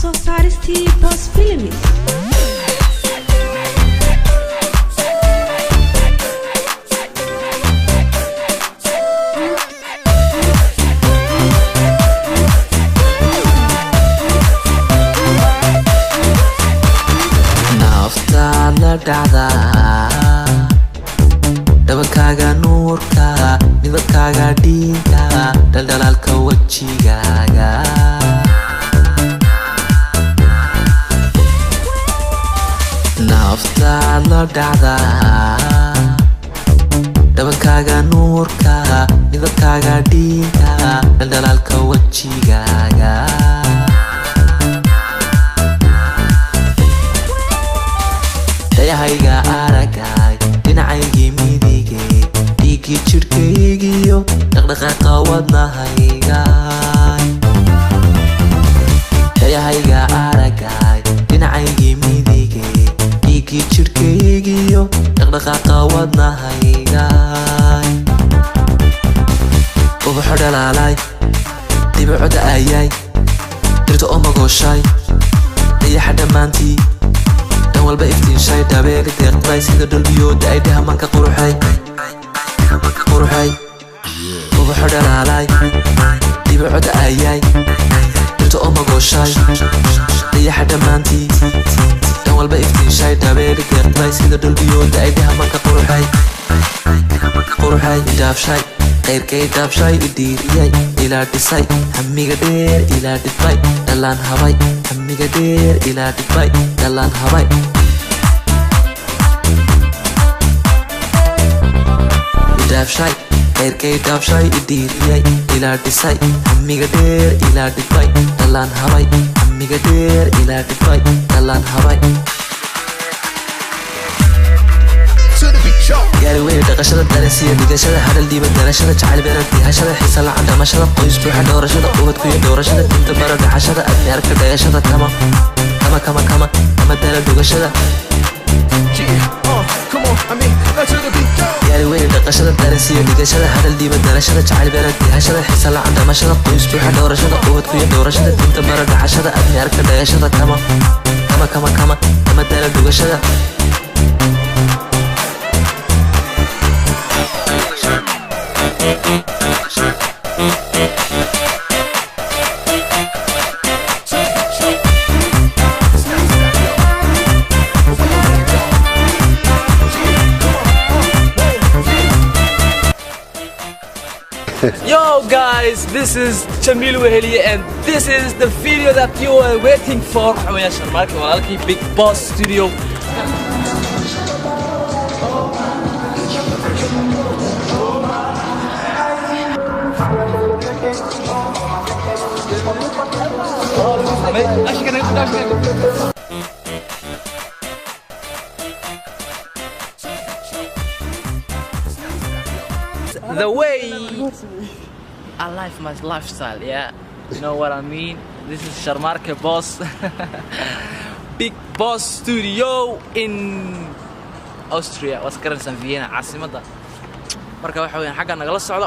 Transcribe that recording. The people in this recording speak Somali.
soo saaristii Boss Films. dacda dhabankaaga nuurka midabkaaga dhiiga dhaldhalaalka wajigaaga naftaad la dhacda dhabankaaga nuurka midabkaaga dhiiga dhaldhalaalka wajigaaga dayahayga aragay dhinacaygi midige dhiigi jirkaygiyo dhaqdhaqaaqa wadnahayga dayahayga aragay dhinacaygi midige dhiigi jirkaygiyo dhaqdhaqaaqa wadnahayga ubaxo dhalaalay dibico da'ayay dirta oo magooshay dayaxa dhammaantii walba iftiinshay dhabeeri deeqday sida dhalbiyooda ay dhahamanka quruxay ubaxo dhalaalay dibico da'ayay dirta oo magooshay dayaxa dhammaantii dhan walba iftiinshay dhabeeri deeqday sida dhalbiyooda ay dhahamanka quruxay dhaafshay qayrkay dhaabshay idhiiriyay ilaa dhisay hamiga dheer ilaa dhibay dhalaan habay hamiga dheer ilaa dhibay dhalaan habay dhaafshay qayrkay dhaabshay idhiiriyay ilaa dhisay hamiga dheer ilaa dhibay dhalaan habay hamiga dheer ilaa dhibay dhalaan habay gaari weyne dhaqashada darasiya dhigashada hadal dhiiba darashada jacayl beerad hashada xiisa lacan dhamashada qoys buuxa dhowrashada ubadku iyo dhowrashada dinta bara dhacashada adni arka dhayashada kama dala dhugashada gaari weyne dhaqashada darasiya dhigashada hadal dhiiba darashada jacayl beerad hashada xiisa lacan dhamashada qoys buuxa dhowrashada ubadku iyo dhowrashada dinta bara dhacashada adni arka dhayashada kama dala dhugashada Yo guys, this is Jamil Weheli and this is the video that you were waiting for. Xawaya Sharmarke walaalkii Big Boss Studio. The way I live my lifestyle, yeah, you know what I mean. This is Sharmarke Boss, Big Boss Studio in Austria. Was karansan Vienna, عاصمة. marka waxa weeyaan xagga nagala socdo